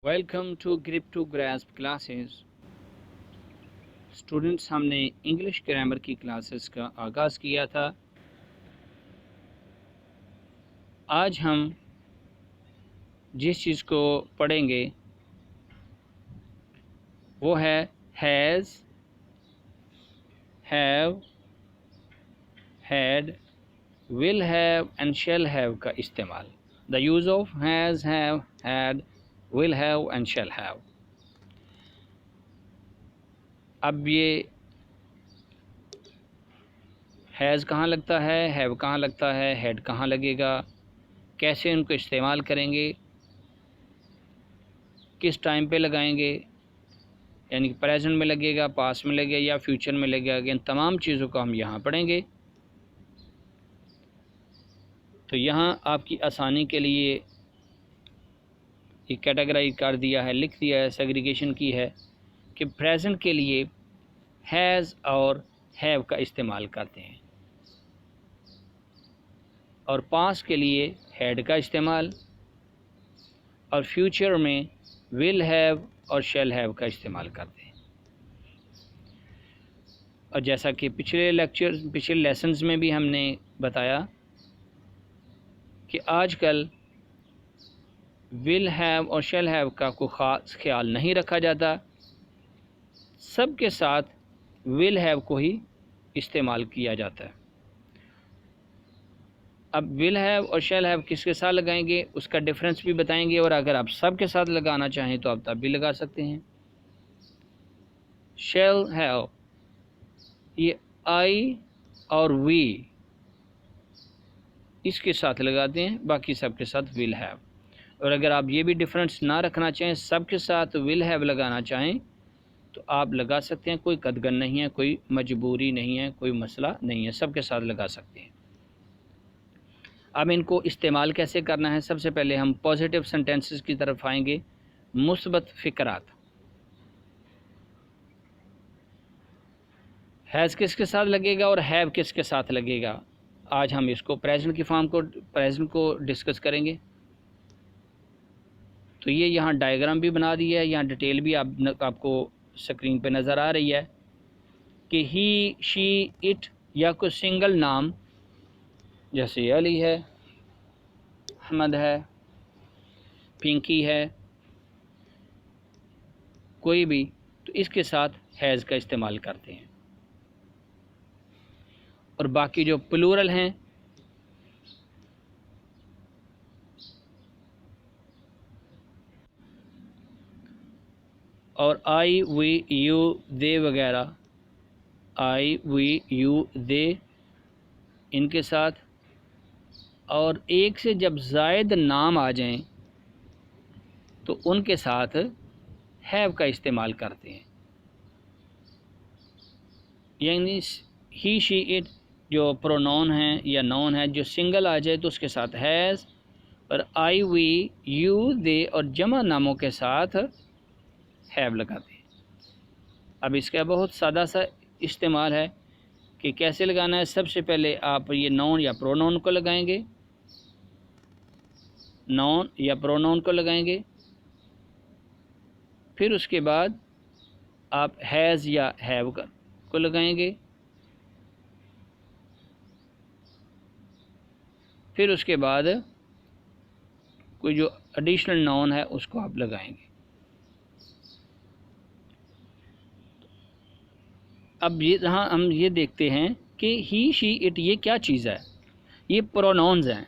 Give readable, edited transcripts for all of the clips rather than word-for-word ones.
Welcome to grip to grasp classes. Students, हमने English grammar की classes का आगाज़ किया था। आज हम जिस चीज़ को पढ़ेंगे वो है has, have, had, will have and shall have का इस्तेमाल। The use of has, have, had, will have and shall have. अब ये हैज़ कहाँ लगता है, हैव कहाँ लगता है, हैड कहाँ लगेगा, कैसे उनको इस्तेमाल करेंगे, किस टाइम पे लगाएंगे, यानी कि प्रेजेंट में लगेगा, पास्ट में लगेगा या फ्यूचर में लगेगा, इन तमाम चीज़ों को हम यहाँ पढ़ेंगे। तो यहाँ आपकी आसानी के लिए एक कैटेगराइज कर दिया है, लिख दिया है, सेग्रीगेशन की है कि प्रेजेंट के लिए हैज़ और हैव का इस्तेमाल करते हैं और पास्ट के लिए हैड का इस्तेमाल, और फ्यूचर में विल हैव और शैल हैव का इस्तेमाल करते हैं। और जैसा कि पिछले लेसन्स में भी हमने बताया कि आजकल विल हैव और शैल हैव का कोई ख़ास ख्याल नहीं रखा जाता, सब के साथ विल हैव को ही इस्तेमाल किया जाता है। अब विल हैव और शैल हैव किसके साथ लगाएंगे उसका डिफरेंस भी बताएंगे, और अगर आप सब के साथ लगाना चाहें तो आप तब भी लगा सकते हैं। शैल हैव ये आई और वी इसके साथ लगाते हैं, बाकी सब के साथ विल हैव। और अगर आप ये भी डिफरेंस ना रखना चाहें, सब के साथ विल हैव लगाना चाहें तो आप लगा सकते हैं, कोई कदगन नहीं है, कोई मजबूरी नहीं है, कोई मसला नहीं है, सब के साथ लगा सकते हैं। अब इनको इस्तेमाल कैसे करना है, सबसे पहले हम पॉजिटिव सेंटेंसेस की तरफ आएंगे। मुस्बत फ़िक्रात, हैज़ किसके साथ लगेगा और हैव किसके साथ लगेगा, आज हम इसको प्रेजेंट को डिस्कस करेंगे। तो ये यहाँ डायग्राम भी बना दिया है, यहाँ डिटेल भी आपको स्क्रीन पे नज़र आ रही है कि ही, शी, इट या कोई सिंगल नाम जैसे अली है, अहमद है, पिंकी है, कोई भी, तो इसके साथ हैज़ का इस्तेमाल करते हैं। और बाकी जो प्लूरल हैं और आई, वी, यू, दे वगैरह, आई, वी, यू, दे, इनके साथ, और एक से जब ज़ायद नाम आ जाएं तो उनके साथ हैव का इस्तेमाल करते हैं। यानी ही, शी, इट जो प्रोनाउन है या नाउन है, जो सिंगल आ जाए तो उसके साथ हैज़, और आई, वी, यू, दे और जमा नामों के साथ हैव लगाते हैं। अब इसका बहुत सादा सा इस्तेमाल है कि कैसे लगाना है। सबसे पहले आप ये नाउन या प्रोनाउन को लगाएंगे, नाउन या प्रोनाउन को लगाएंगे, फिर उसके बाद आप हैज़ या हैव को लगाएंगे, फिर उसके बाद कोई जो एडिशनल नाउन है उसको आप लगाएंगे। अब ये यहाँ हम ये देखते हैं कि ही, शी, इट ये क्या चीज़ है, ये प्रोनाउंस हैं।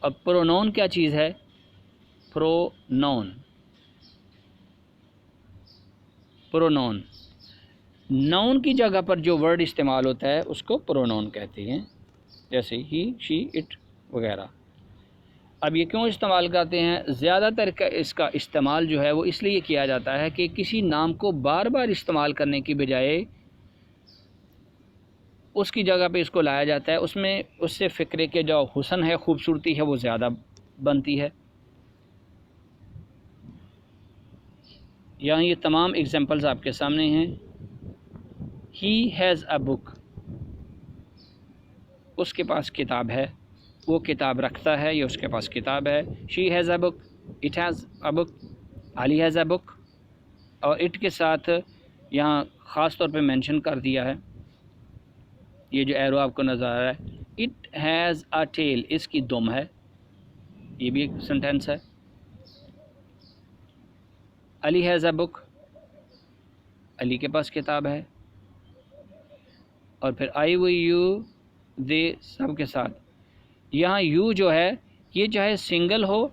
अब प्रोनाउन क्या चीज़ है, प्रोनाउन, प्रोनाउन नाउन की जगह पर जो वर्ड इस्तेमाल होता है उसको प्रोनाउन कहते हैं, जैसे ही, शी, इट वगैरह। अब ये क्यों इस्तेमाल करते हैं, ज़्यादातर इसका इस्तेमाल जो है वो इसलिए किया जाता है कि किसी नाम को बार बार इस्तेमाल करने की बजाय उसकी जगह पे इसको लाया जाता है, उसमें उससे फ़िक्रे के जो हुस्न है, खूबसूरती है, वो ज़्यादा बनती है। यहाँ ये तमाम एग्जांपल्स आपके सामने हैं। ही हैज़ अ बुक, उसके पास किताब है, वो किताब रखता है या उसके पास किताब है। She has a book, it has a book, Ali has a book, और इट के साथ यहाँ ख़ास तौर पे मेंशन कर दिया है, ये जो एरो आपको नज़र आ रहा है, इट हैज़ अ टेल, इसकी दुम है, ये भी एक सेंटेंस है। Ali has a book, Ali के पास किताब है। और फिर आई वी यू दे, सब के साथ। यहाँ यू जो है ये चाहे सिंगल हो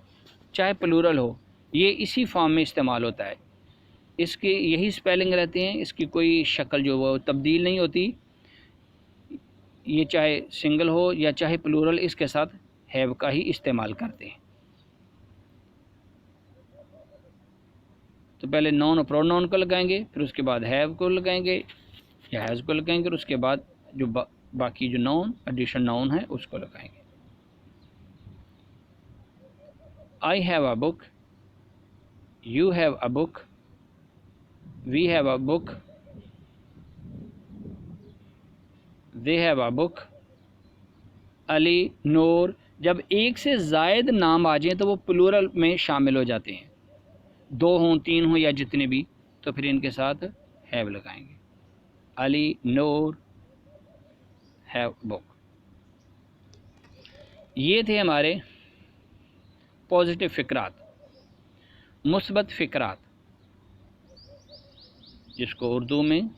चाहे प्लूरल हो, ये इसी फॉर्म में इस्तेमाल होता है, इसके यही स्पेलिंग रहते हैं, इसकी कोई शक्ल जो वो तब्दील नहीं होती। ये चाहे सिंगल हो या चाहे प्लूरल, इसके साथ हैव का ही इस्तेमाल करते हैं। तो पहले नॉन और प्रोनाउन को लगाएंगे, फिर उसके बाद हैव को लगाएंगे या हैज़ को लगाएंगे, और उसके बाद जो बाकी जो नाउन एडिशन नाउन है उसको लगाएंगे। I have a book, you have a book, we have a book, they have a book, Ali, Noor, जब एक से ज़ायद नाम आ जाएं तो वो प्लूरल में शामिल हो जाते हैं, दो हों तीन हों या जितने भी, तो फिर इनके साथ हैव लगाएंगे। अली, नूर, हैव बुक। ये थे हमारे पॉजिटिव फ़िक्रात, मुस्बत फ़िक्रात, जिसको उर्दू में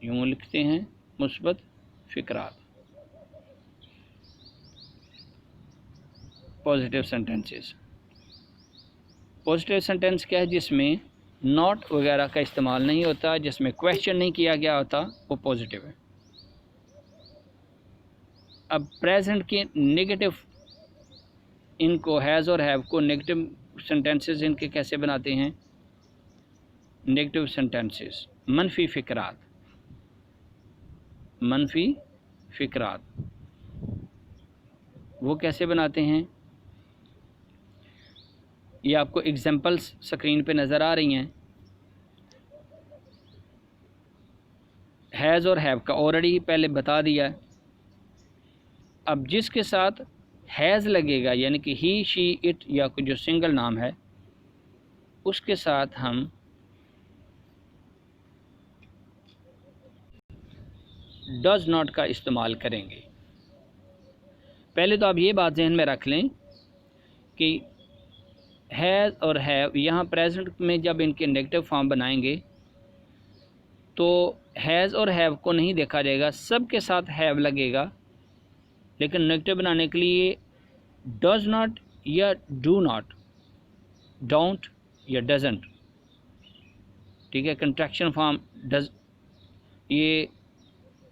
यूँ लिखते हैं मुस्बत फ़िक्रात, पॉजिटिव सेंटेंसेस। पॉजिटिव सेंटेंस क्या है? जिसमें नॉट वगैरह का इस्तेमाल नहीं होता, जिसमें क्वेश्चन नहीं किया गया होता, वो पॉजिटिव है। अब प्रेजेंट के नेगेटिव, इनको हैज़ और हैव को नेगेटिव सेंटेंसेस इनके कैसे बनाते हैं? नेगेटिव सेंटेंसेस, मनफी फ़िक्रात, मनफी फ़िक्रात, वो कैसे बनाते हैं? ये आपको एग्जांपल्स स्क्रीन पे नज़र आ रही हैं। हैज़ और हैव का ऑलरेडी पहले बता दिया है। अब जिसके साथ हैज़ लगेगा, यानी कि ही, शी, इट या कोई जो सिंगल नाम है, उसके साथ हम डज नॉट का इस्तेमाल करेंगे। पहले तो आप ये बात जहन में रख लें कि हैज़ और हैव यहाँ प्रेजेंट में जब इनके नेगेटिव फॉर्म बनाएंगे तो हैज़ और हैव को नहीं देखा जाएगा, सब के साथ हैव लगेगा। लेकिन नेगेटिव बनाने के लिए डज नॉट या डू नॉट, डोंट या डजंट, ठीक है। कंट्रैक्शन फॉर्म डज, ये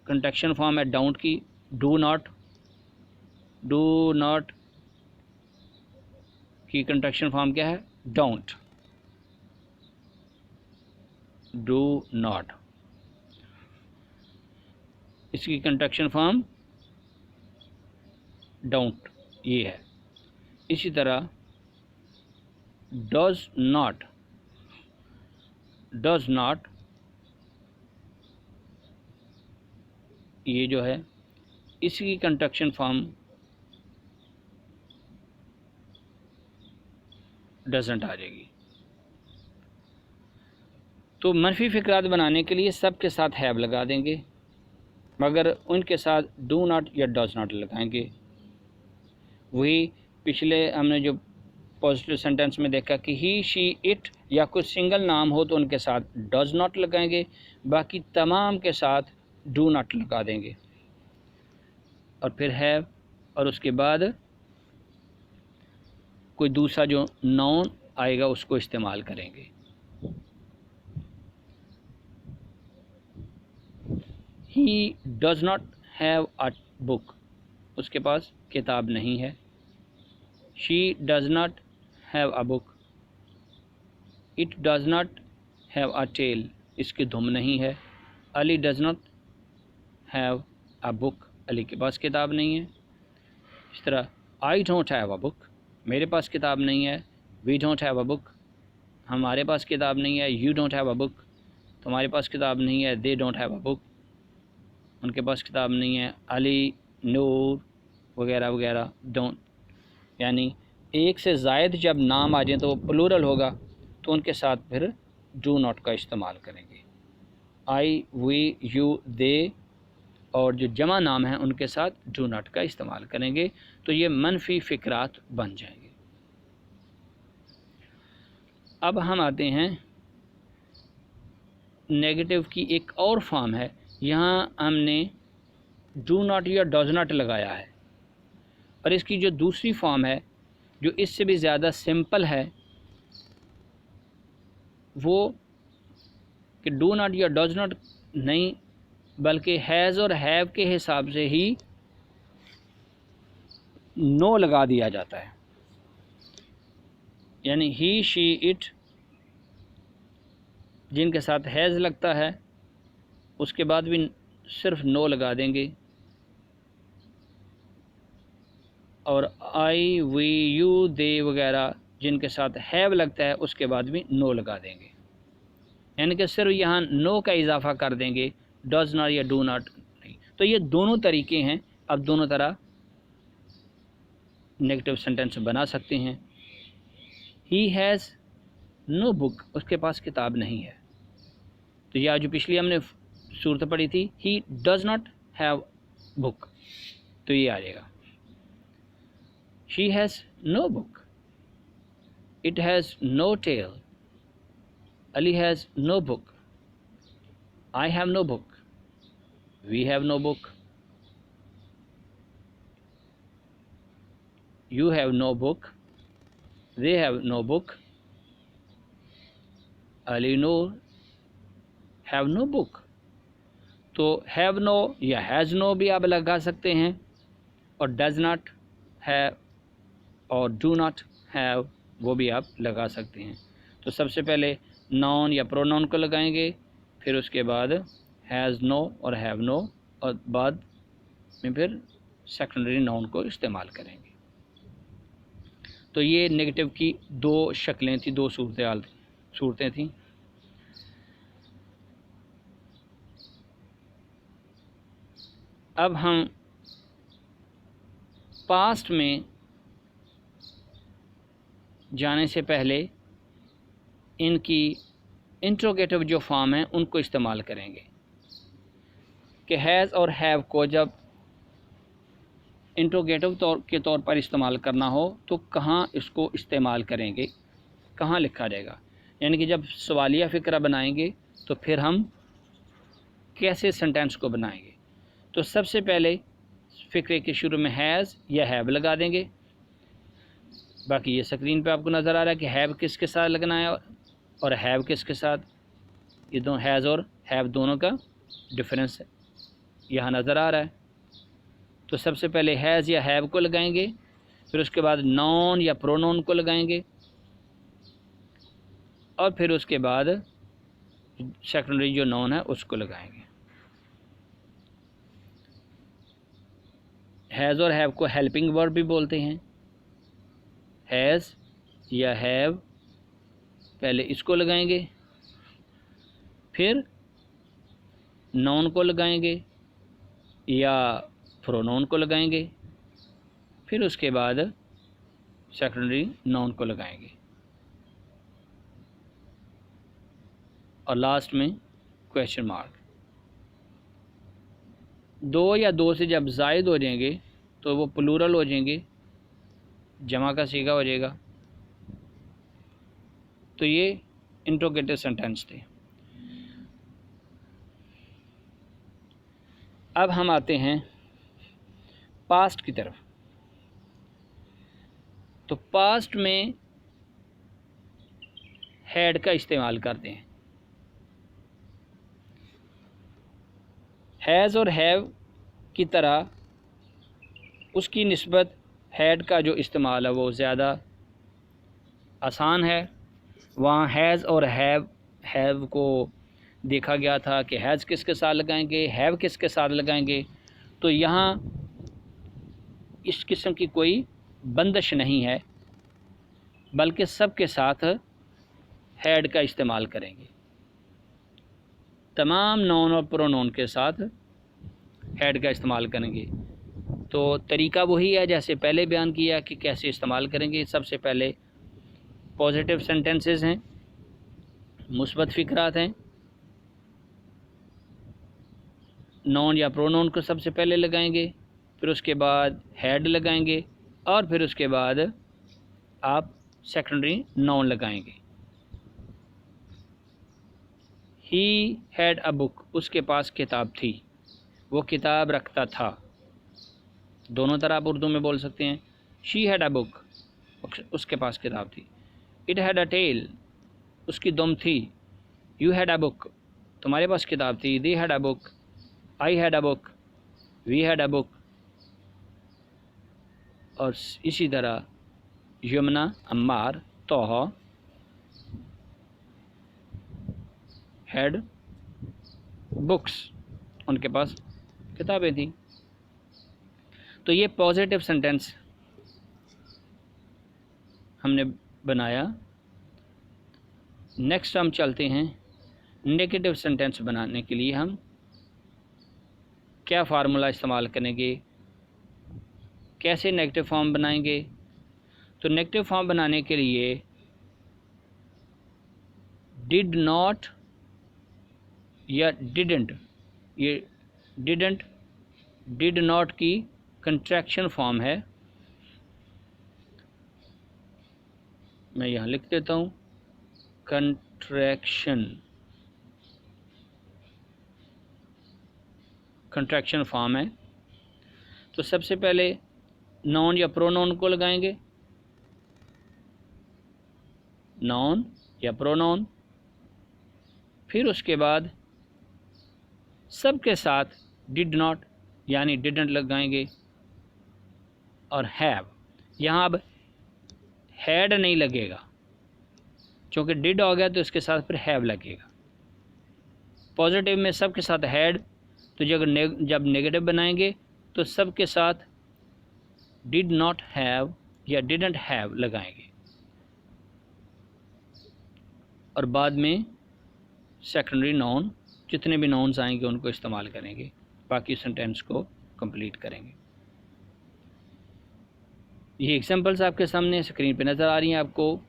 कंट्रैक्शन फॉर्म है डोंट की। डू नॉट की कंट्रैक्शन फॉर्म क्या है? डोंट, डू नॉट, इसकी कंट्रैक्शन फॉर्म डोंट ये है। इसी तरह डज नॉट, ये जो है इसकी कंट्रैक्शन फॉर्म डजंट आ जाएगी। तो मनफी फ़िक्रात बनाने के लिए सब के साथ हैव लगा देंगे, मगर उनके साथ डू नॉट या डज नॉट लगाएंगे। वही पिछले हमने जो पॉजिटिव सेंटेंस में देखा कि ही, शी, इट या कुछ सिंगल नाम हो तो उनके साथ डज नॉट लगाएंगे, बाकी तमाम के साथ डू नॉट लगा देंगे। और फिर हैव, और उसके बाद कोई दूसरा जो नाउन आएगा उसको इस्तेमाल करेंगे। He does not have a book, उसके पास किताब नहीं है। She does not have a book, it does not have a tail, इसकी धुम नहीं है। Ali does not have a book, Ali के पास किताब नहीं है। इस तरह I don't have a book, मेरे पास किताब नहीं है। We don't have a book, हमारे पास किताब नहीं है। You don't have a book, तुम्हारे पास किताब नहीं है। They don't have a book, उनके पास किताब नहीं है। अली, नूर वगैरह वगैरह डोंट, यानी एक से ज़ायद जब नाम आ जाए तो वो प्लूरल होगा, तो उनके साथ फिर डू नॉट का इस्तेमाल करेंगे। आई, वी, यू, दे और जो जमा नाम हैं उनके साथ डू नॉट का इस्तेमाल करेंगे, तो ये मनफी फ़िक्रात बन जाएंगे। अब हम आते हैं नेगेटिव की एक और फॉर्म है। यहाँ हमने डू नॉट या डज नॉट लगाया है, और इसकी जो दूसरी फॉर्म है जो इससे भी ज़्यादा सिंपल है वो कि डू नॉट या डज नॉट नहीं, बल्कि हैज़ और हैव के हिसाब से ही नो लगा दिया जाता है। यानी ही, शी, इट जिनके साथ हैज़ लगता है उसके बाद भी सिर्फ नो लगा देंगे, और आई, वी, यू, दे वगैरह जिनके साथ हैव लगता है उसके बाद भी नो लगा देंगे। यानी कि सिर्फ यहाँ नो का इजाफा कर देंगे, डज नॉट या डू नॉट नहीं। तो ये दोनों तरीके हैं, अब दोनों तरह नेगेटिव सेंटेंस बना सकते हैं। ही हैज़ नो बुक, उसके पास किताब नहीं है। तो यह जो पिछली हमने सूरत पढ़ी थी, he does not have book, तो ये आ जाएगा। She has no book, it has no tail, Ali has no book, I have no book, we have no book, you have no book, they have no book, Ali no have no book। तो have no या has no भी आप लगा सकते हैं, और does not have और do not have वो भी आप लगा सकते हैं। तो सबसे पहले नाउन या प्रोनाउन को लगाएंगे, फिर उसके बाद हैज़ नो और हैव नो, और बाद में फिर सेकेंडरी नाउन को इस्तेमाल करेंगे। तो ये नेगेटिव की दो शक्लें थी, दो सूरतें थीं। अब हम पास्ट में जाने से पहले इनकी इंट्रोगेटिव जो फॉर्म है उनको इस्तेमाल करेंगे कि हैज़ और हैव को जब इंट्रोगेटिव के तौर पर इस्तेमाल करना हो तो कहाँ इसको इस्तेमाल करेंगे, कहाँ लिखा जाएगा। यानी कि जब सवालिया फ़िक्रा बनाएंगे तो फिर हम कैसे सेंटेंस को बनाएंगे। तो सबसे पहले फ़िक्रे के शुरू में हैज़ या हैव लगा देंगे। बाकी ये स्क्रीन पे आपको नज़र आ रहा है कि हैव किसके साथ लगना है और हैव किसके साथ। ये दोनों हैज़ और हैव दोनों का डिफरेंस है यहाँ नज़र आ रहा है। तो सबसे पहले हैज़ या हैव को लगाएंगे, फिर उसके बाद नाउन या प्रोनाउन को लगाएंगे, और फिर उसके बाद सेकेंडरी जो नाउन है उसको लगाएंगे। हैज़ और हैव को हेल्पिंग वर्ब भी बोलते हैं। हैज़ या हैव पहले इसको लगाएंगे, फिर नाउन को लगाएंगे या प्रोनाउन को लगाएंगे, फिर उसके बाद सेकेंडरी नाउन को लगाएंगे, और लास्ट में क्वेश्चन मार्क। दो या दो से जब ज़ायद हो जाएंगे तो वो प्लूरल हो जाएंगे, जमा का सीगा हो जाएगा। तो ये इंट्रोगेटिव सेंटेंस थे। अब हम आते हैं पास्ट की तरफ। तो पास्ट में हैड का इस्तेमाल करते हैं। हैज़ और हैव की तरह उसकी निस्बत हैड का जो इस्तेमाल है वो ज़्यादा आसान है। वहाँ हैज़ और हैव को देखा गया था कि हैज़ किसके साथ लगाएंगे, हैव किसके साथ लगाएंगे। तो यहाँ इस किस्म की कोई बंदिश नहीं है, बल्कि सब के साथ हैड का इस्तेमाल करेंगे। तमाम नाउन और प्रोनाउन के साथ हैड का इस्तेमाल करेंगे। तो तरीका वही है जैसे पहले बयान किया कि कैसे इस्तेमाल करेंगे। सबसे पहले पॉजिटिव सेंटेंसेस हैं, मुस्बत फ़िक्रात हैं, नॉन या प्रोनाउन को सबसे पहले लगाएंगे, फिर उसके बाद हैड लगाएंगे और फिर उसके बाद आप सेकेंडरी नॉन लगाएंगे। ही हैड अ बुक, उसके पास किताब थी, वो किताब रखता था। दोनों तरह आप उर्दू में बोल सकते हैं। शी हैड अ बुक, उसके पास किताब थी। इट हैड अ टेल, उसकी दुम थी। यू हैड अ बुक, तुम्हारे पास किताब थी। They had a book, I had a book, we had a book. और इसी तरह यमुना, अम्मार, तोहा हैड बुक्स, उनके पास किताबें थी। तो ये पॉजिटिव सेंटेंस हमने बनाया। नेक्स्ट हम चलते हैं नेगेटिव सेंटेंस बनाने के लिए हम क्या फार्मूला इस्तेमाल करेंगे, कैसे नेगेटिव फॉर्म बनाएंगे। तो नेगेटिव फॉर्म बनाने के लिए डिड नॉट या डिडंट, ये डिडंट डिड नॉट की कंट्रैक्शन फॉर्म है। मैं यहाँ लिख देता हूँ, कंट्रैक्शन फॉर्म है। तो सबसे पहले नॉन या प्रोनाउन को लगाएंगे, नॉन या प्रोनाउन, फिर उसके बाद सबके साथ डिड नॉट यानी डिडंट लगाएंगे और हैव। यहाँ अब हैड नहीं लगेगा क्योंकि डिड हो गया, तो इसके साथ फिर हैव लगेगा। पॉजिटिव में सबके साथ हैड, तो जब नेगेटिव बनाएंगे तो सबके साथ डिड नॉट हैव या डिडंट हैव लगाएंगे और बाद में सेकेंडरी नाउन, जितने भी नाउन्स आएंगे उनको इस्तेमाल करेंगे, बाकी सेंटेंस को कंप्लीट करेंगे। ये एग्जांपल्स आपके सामने स्क्रीन पे नज़र आ रही हैं आपको।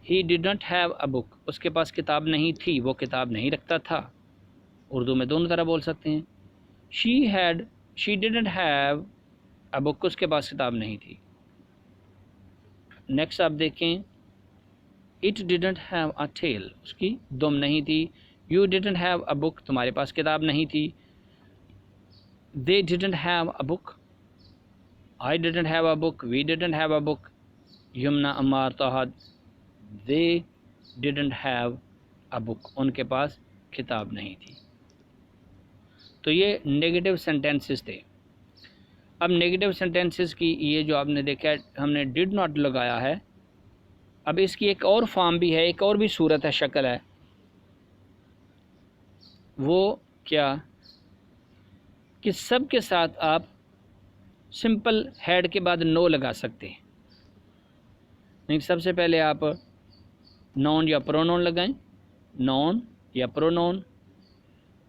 He did not have a book, उसके पास किताब नहीं थी, वो किताब नहीं रखता था। उर्दू में दोनों तरह बोल सकते हैं। She didn't have a book, उसके पास किताब नहीं थी। नेक्स्ट आप देखें, it didn't have a tail, उसकी दुम नहीं थी। You didn't have a book, तुम्हारे पास किताब नहीं थी। They didn't have a book, I didn't have a book, we didn't have a book. Yamuna, Ammar, Toha, they didn't have a book, उनके पास किताब नहीं थी। तो ये नेगेटिव सेंटेंसेस थे। अब नेगेटिव सेंटेंसेस की ये जो आपने देखा हमने डिड नॉट लगाया है, अब इसकी एक और फॉर्म भी है, एक और भी सूरत है, शक्ल है। वो क्या कि सब के साथ आप सिंपल हैड के बाद नो लगा सकते हैं। नहीं, सबसे पहले आप नॉन या प्रोनाउन लगाएं, नॉन या प्रोनाउन,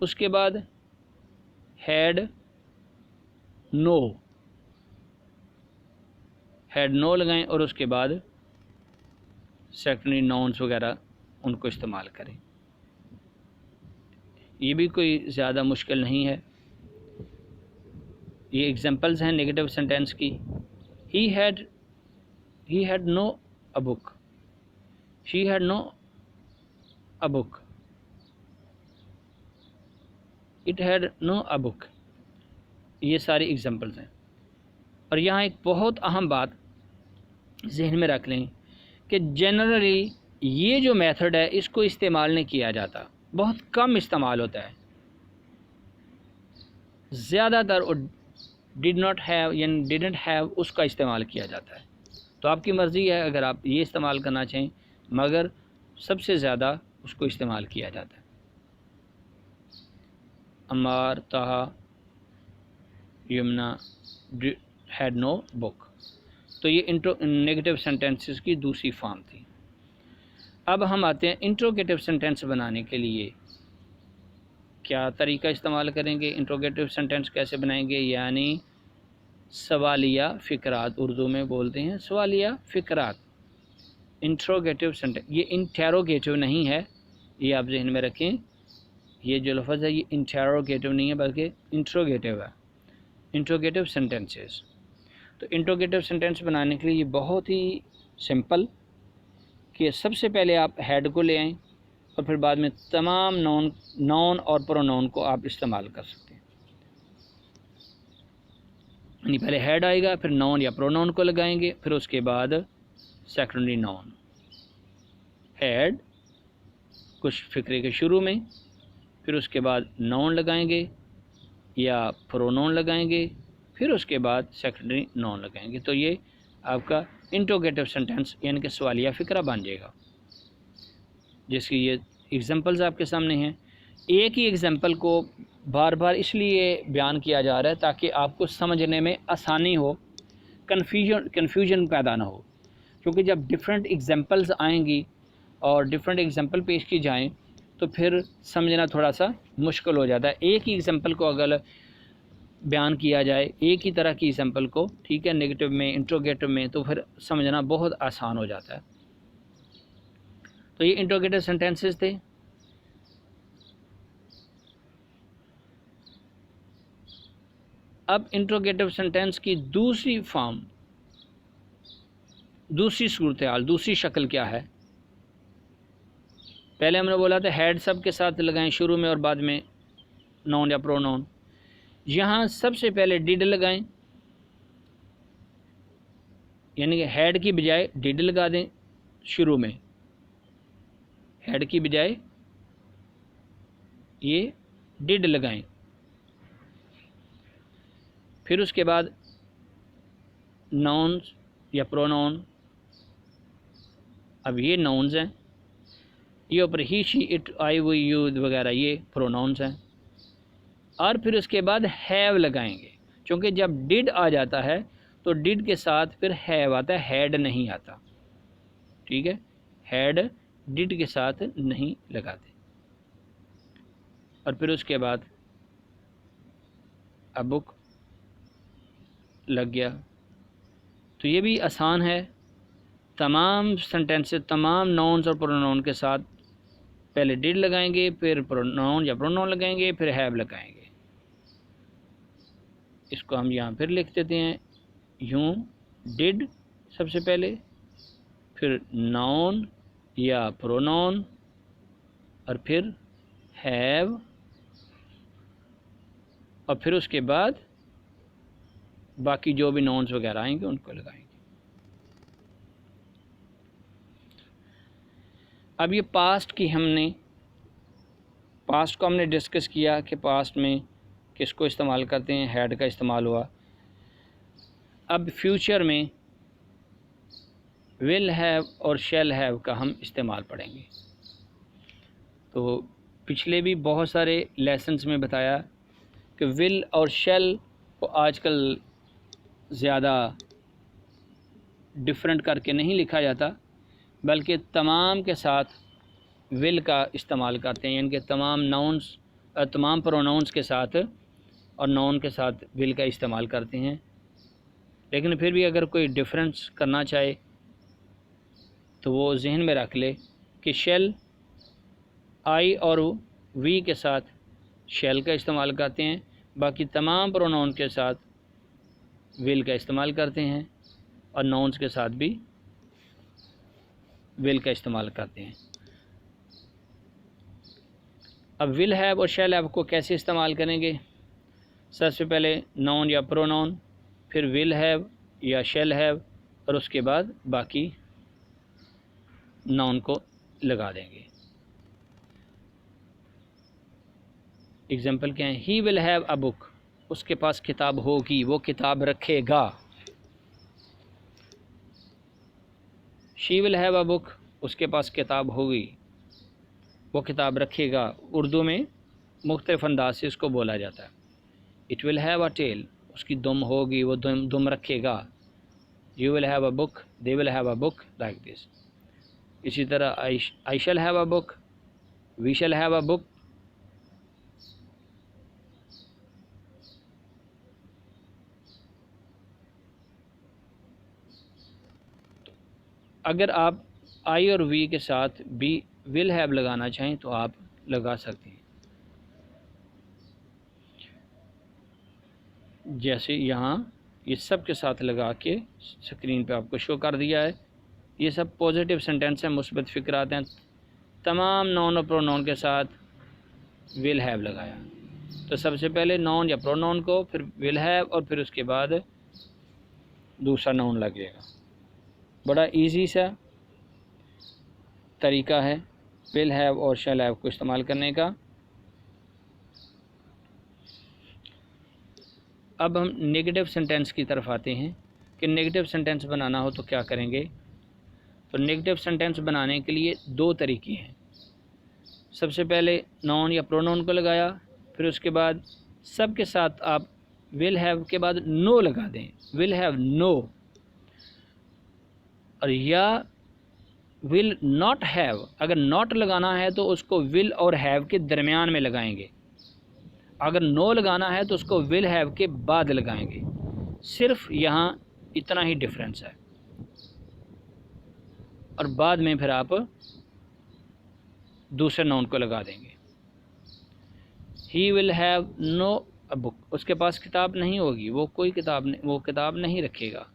उसके बाद हैड नो लगाएं और उसके बाद सेकेंडरी नाउन्स वगैरह उनको इस्तेमाल करें। ये भी कोई ज़्यादा मुश्किल नहीं है। ये एग्जांपल्स हैं नेगेटिव सेंटेंस की। He had no a book, she had no a book, it had no a book. ये सारी एग्जांपल्स हैं। और यहाँ एक बहुत अहम बात जहन में रख लें कि जनरली ये जो मेथड है इसको इस्तेमाल नहीं किया जाता, बहुत कम इस्तेमाल होता है। ज़्यादातर डिड नॉट हैव यानी डिडंट हैव उसका इस्तेमाल किया जाता है। तो आपकी मर्ज़ी है अगर आप ये इस्तेमाल करना चाहें, मगर सबसे ज़्यादा उसको इस्तेमाल किया जाता है। अम्मार, ताहा, यमुना हैड नो बुक। तो ये नेगेटिव सेंटेंसेस की दूसरी फॉर्म थी। अब हम आते हैं इंट्रोगेटिव सेंटेंस बनाने के लिए क्या तरीका इस्तेमाल करेंगे, इंट्रोगेटिव सेंटेंस कैसे बनाएंगे। यानी सवालिया फ़िक्रात, उर्दू में बोलते हैं सवालिया फ़िक्रात। इंट्रोगेटिव सेंटेंस, ये इंटेरोगेटिव नहीं है, ये आप जहन में रखें। ये जो लफ्ज़ है ये इंटेरोगेटिव नहीं है बल्कि इंट्रोगेटिव है। इंट्रोगेटिव सेंटेंसेस, तो इंट्रोगेटिव सेंटेंस बनाने के लिए ये बहुत ही सिंपल कि सबसे पहले आप हेड को ले आएँ और फिर बाद में तमाम नाउन और प्रोनाउन को आप इस्तेमाल कर सकते हैं। यानी पहले हेड आएगा, फिर नाउन या प्रोनाउन को लगाएंगे, फिर उसके बाद सेकेंडरी नाउन। हेड कुछ फिक्रे के शुरू में, फिर उसके बाद नाउन लगाएंगे या प्रोनाउन लगाएंगे, फिर उसके बाद सेकेंडरी नाउन लगाएंगे। तो ये आपका इंट्रोगेटिव सेंटेंस यानी कि सवालिया फ़िक्रा बन जाएगा, जिसकी ये एग्जांपल्स आपके सामने हैं। एक ही एग्जांपल को बार बार इसलिए बयान किया जा रहा है ताकि आपको समझने में आसानी हो, कन्फ्यूजन पैदा ना हो। क्योंकि जब डिफरेंट एग्जांपल्स आएंगी और डिफरेंट एग्जांपल पेश की जाएं तो फिर समझना थोड़ा सा मुश्किल हो जाता है। एक ही एग्जांपल को अगर बयान किया जाए, एक ही तरह की एग्जांपल को, ठीक है, नेगेटिव में, इंट्रोगेटिव में, तो फिर समझना बहुत आसान हो जाता है। तो ये इंट्रोगेटिव सेंटेंसेस थे। अब इंट्रोगेटिव सेंटेंस की दूसरी फॉर्म, दूसरी सूरत हाल, दूसरी शक्ल क्या है? पहले हमने बोला था हेड सब के साथ लगाएं शुरू में और बाद में नाउन या प्रोनाउन। यहाँ सबसे पहले डिड लगाएं, यानी कि हेड की बजाय डिड लगा दें शुरू में। हेड की बजाय ये डिड लगाएं, फिर उसके बाद नाउन्स या प्रोनाउन। अब ये नाउन्स हैं, ये ऊपर ही, she, it, I, we, you वगैरह ये प्रोनाउंस हैं। और फिर उसके बाद हैव लगाएंगे, क्योंकि जब डिड आ जाता है तो डिड के साथ फिर हैव आता है, हैड नहीं आता। ठीक है, हैड डिड के साथ नहीं लगाते। और फिर उसके बाद अ बुक लग गया। तो ये भी आसान है। तमाम सेंटेंसेस, तमाम नाउन्स और प्रोनाउन के साथ पहले डिड लगाएंगे, फिर प्रोनाउन या प्रोनाउन लगाएंगे, फिर हैव लगाएंगे। इसको हम यहाँ फिर लिख देते हैं यूँ, डिड सबसे पहले, फिर नाउन या प्रोनाउन, और फिर हैव, और फिर उसके बाद बाकी जो भी नाउन्स वगैरह आएंगे उनको लगाएंगे। अब ये पास्ट की पास्ट को हमने डिस्कस किया कि पास्ट में किसको इस्तेमाल करते हैं, हैड का इस्तेमाल हुआ। अब फ्यूचर में विल हैव और शैल हैव का हम इस्तेमाल पढ़ेंगे। तो पिछले भी बहुत सारे लेसन्स में बताया कि विल और शैल को आजकल ज़्यादा डिफरेंट करके नहीं लिखा जाता, बल्कि तमाम के साथ विल का इस्तेमाल करते हैं, यानी कि तमाम नाउन्स, तमाम प्रोनाउंस के साथ और नाउन के साथ विल का इस्तेमाल करते हैं। लेकिन फिर भी अगर कोई डिफरेंस करना चाहे तो वो जहन में रख ले कि शेल, आई और वी के साथ शेल का इस्तेमाल करते हैं, बाकी तमाम प्रोनाउन के साथ विल का इस्तेमाल करते हैं, और नाउन्स के साथ भी विल का इस्तेमाल करते हैं। अब विल हैव और शैल हैव को कैसे इस्तेमाल करेंगे? सबसे पहले नाउन या प्रोनाउन, फिर विल हैव या शैल हैव, और उसके बाद बाकी नाउन को लगा देंगे। एग्जाम्पल क्या है? ही विल हैव अ बुक, उसके पास किताब होगी, वो किताब रखेगा। She will have a book, उसके पास किताब होगी, वो किताब रखेगा। उर्दू में मुख्तलिफ अंदाज से इसको बोला जाता है। It will have a tail, उसकी दुम होगी, वो दुम रखेगा। You will have a book, they will have a book, like this. इसी तरह I shall have a book, we shall have a book. अगर आप आई और वी के साथ भी विल हैव लगाना चाहें तो आप लगा सकते हैं। जैसे यहाँ ये सब के साथ लगा के स्क्रीन पे आपको शो कर दिया है। ये सब पॉजिटिव सेंटेंस हैं, मुस्बत फ़िक्रात हैं। तमाम नॉन और प्रोनाउन के साथ विल हैव लगाया। तो सबसे पहले नॉन या प्रोनाउन को, फिर विल हैव, और फिर उसके बाद दूसरा नाउन लगेगा। बड़ा इजी सा तरीका है विल हैव और शैल हैव को इस्तेमाल करने का। अब हम नेगेटिव सेंटेंस की तरफ आते हैं कि नेगेटिव सेंटेंस बनाना हो तो क्या करेंगे। तो नेगेटिव सेंटेंस बनाने के लिए दो तरीके हैं। सबसे पहले नाउन या प्रोनाउन को लगाया, फिर उसके बाद सब के साथ आप विल हैव के बाद नो लगा दें, विल हैव नो, और या विल नॉट हैव। अगर नॉट लगाना है तो उसको विल और हैव के दरमियान में लगाएंगे, अगर नो लगाना है तो उसको विल हैव के बाद लगाएंगे। सिर्फ यहाँ इतना ही डिफरेंस है, और बाद में फिर आप दूसरे नाउन को लगा देंगे। He will have no a book, उसके पास किताब नहीं होगी, वो कोई किताब नहीं, वो किताब नहीं रखेगा।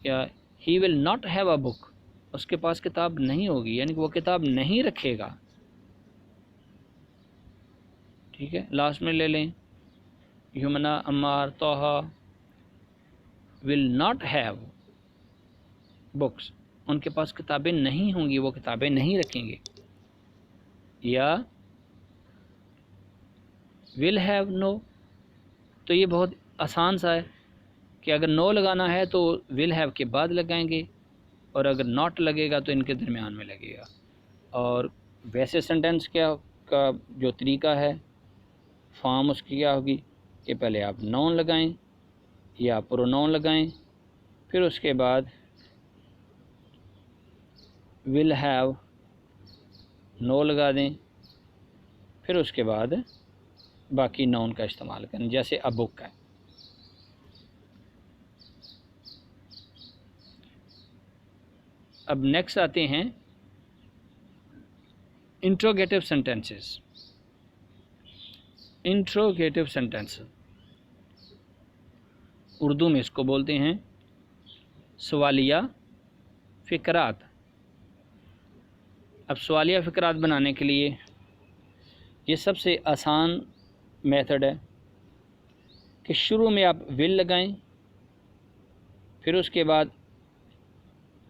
या he will not have a book, उसके पास किताब नहीं होगी, यानी कि वो किताब नहीं रखेगा। ठीक है, लास्ट में ले लें, युमना, अम्मार, तोहा विल नॉट हैव बुक्स, उनके पास किताबें नहीं होंगी, वो किताबें नहीं रखेंगे। या विल हैव नो, तो ये बहुत आसान सा है कि अगर नो लगाना है तो विल हैव के बाद लगाएंगे, और अगर नॉट लगेगा तो इनके दरमियान में लगेगा। और वैसे सेंटेंस क्या का जो तरीका है, फॉर्म उसकी क्या होगी कि पहले आप नाउन लगाएं या प्रोनाउन लगाएं, फिर उसके बाद विल हैव नो लगा दें, फिर उसके बाद बाकी नाउन का इस्तेमाल करें, जैसे अ बुक का। अब नेक्स्ट आते हैं interrogative sentences. Interrogative sentence Urdu में इसको बोलते हैं सवालिया फ़िक्रात। अब सवालिया फ़िक्रात बनाने के लिए ये सबसे आसान मेथड है कि शुरू में आप विल लगाएं, फिर उसके बाद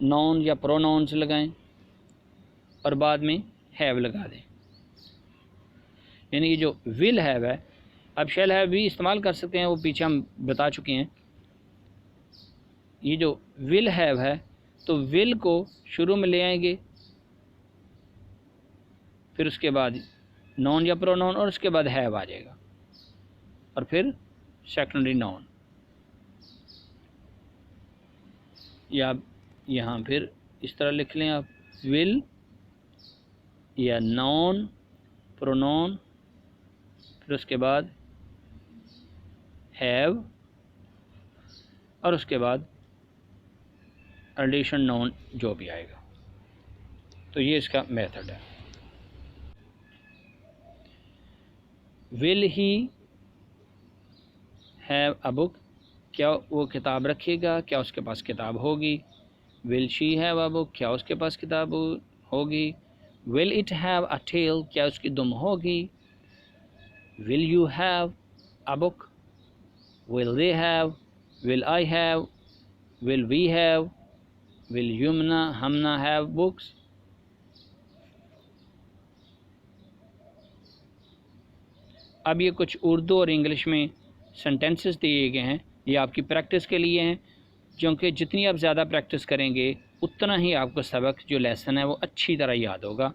नाउन या प्रोनाउंस लगाएं, और बाद में हैव लगा दें। यानी कि जो विल हैव है, अब शैल हैव भी इस्तेमाल कर सकते हैं, वो पीछे हम बता चुके हैं। ये जो विल हैव है तो विल को शुरू में ले आएंगे, फिर उसके बाद नाउन या प्रोनाउन, और उसके बाद हैव आ जाएगा, और फिर सेकेंडरी नाउन। या यहाँ फिर इस तरह लिख लें आप, विल या नाउन प्रोनाउन, फिर उसके बाद हैव, और उसके बाद एडिशन नाउन जो भी आएगा। तो ये इसका मेथड है। Will he have a book, क्या वो किताब रखेगा, क्या उसके पास किताब होगी। Will she have a book, क्या उसके पास किताब होगी। Will it have a tail, क्या उसकी दुम होगी। Will you have a book, will they have, will I have, will we have, will Yumna Hamna have books. अब ये कुछ उर्दू और इंग्लिश में सेंटेंसेस दिए गए हैं, ये आपकी प्रैक्टिस के लिए हैं, क्योंकि जितनी आप ज़्यादा प्रैक्टिस करेंगे उतना ही आपको सबक जो लेसन है वो अच्छी तरह याद होगा।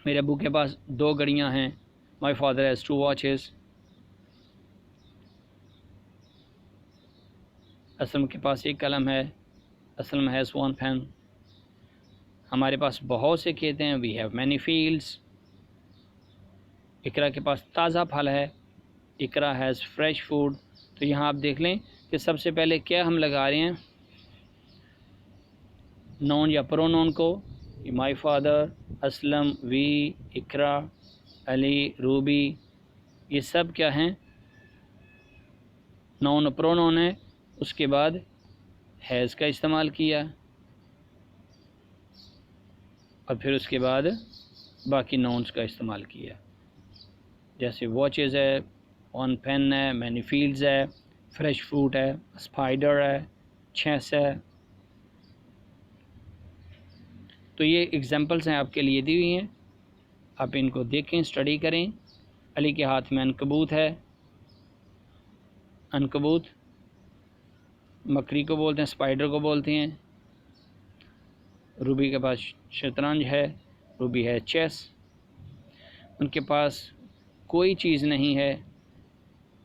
मेरे अबू के पास 2 घड़ियाँ हैं, my father has 2 watches. Aslam के पास एक कलम है, असलम हैज़ 1 पेन। हमारे पास बहुत से खेत हैं, वी हैव मैनी फील्ड्स। इकरा के पास ताज़ा फल है, इकरा हैज़ फ्रेश फूड। तो यहाँ आप देख लें कि सबसे पहले क्या हम लगा रहे हैं, नॉन या प्रोनोन को, my father, Aslam, we, Iqra, Ali, Ruby, ये सब क्या हैं, नॉन प्रोनोन है। उसके बाद हैज़ का इस्तेमाल किया और फिर उसके बाद बाकी नॉन्स का इस्तेमाल किया, जैसे वॉचेज़ है, ऑन पेन है, मैनी फील्ड्स है, फ्रेश फ्रूट है, स्पाइडर है, चेस है। तो ये एग्जांपल्स हैं आपके लिए दी हुई हैं, आप इनको देखें, स्टडी करें। अली के हाथ में अनकबूत है, अनकबूत मकड़ी को बोलते हैं, स्पाइडर को बोलते हैं। रूबी के पास शतरंज है, रूबी है चेस। उनके पास कोई चीज़ नहीं है,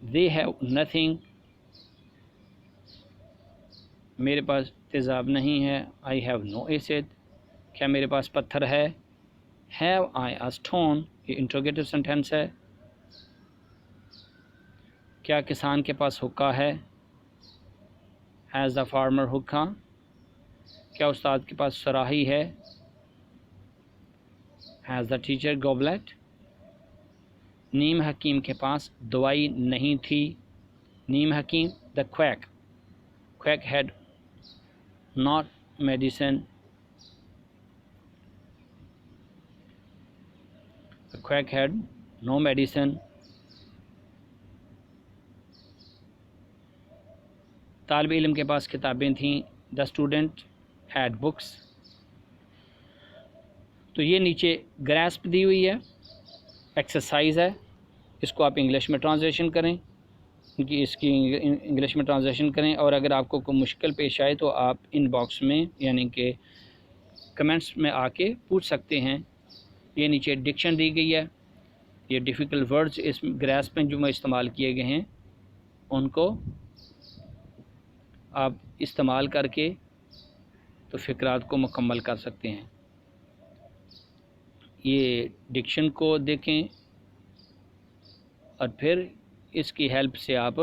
दे हैव नथिंग। मेरे पास तेज़ाब नहीं है, आई हैव नो एसिड। क्या मेरे पास पत्थर है, हैव आई अ स्टोन, ये इंट्रोगेटिव सेंटेंस है। क्या किसान के पास हुक्का है, हैज़ द फार्मर हुक्का। क्या उस्ताद के पास सराही है, हैज़ द टीचर गॉबलेट। नीम हकीम के पास दवाई नहीं थी, नीम हकीम the quack, quack had not medicine, the quack had no medicine. तालिब इल्म के पास किताबें थीं, द स्टूडेंट हैड बुक्स। तो ये नीचे ग्रास्प दी हुई है, एक्सरसाइज है, इसको आप इंग्लिश में ट्रांसलेशन करें, क्योंकि इसकी इंग्लिश में ट्रांसलेशन करें। और अगर आपको कोई मुश्किल पेश आए तो आप इनबॉक्स में यानी कि कमेंट्स में आके पूछ सकते हैं। ये नीचे डिक्शन दी गई है, ये डिफ़िकल्ट वर्ड्स इस ग्रास्प में जो मैं इस्तेमाल किए गए हैं उनको आप इस्तेमाल करके तो फ़िक्रात को मुकम्मल कर सकते हैं। ये डिक्शन को देखें और फिर इसकी हेल्प से आप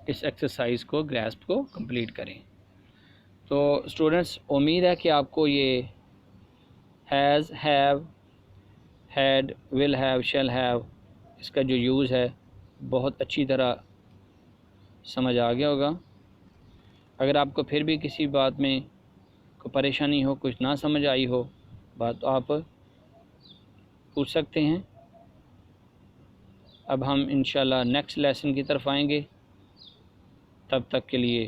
इस एक्सरसाइज को, ग्रास्प को कंप्लीट करें। तो स्टूडेंट्स, उम्मीद है कि आपको ये has, have, had, will have, shall have, इसका जो यूज़ है बहुत अच्छी तरह समझ आ गया होगा। अगर आपको फिर भी किसी बात में कोई परेशानी हो, कुछ ना समझ आई हो बात, तो आप पूछ सकते हैं। अब हम इंशाल्लाह नेक्स्ट लेसन की तरफ आएंगे। तब तक के लिए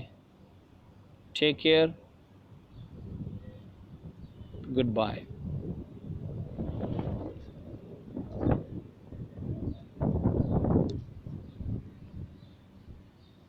टेक केयर, गुड बाय।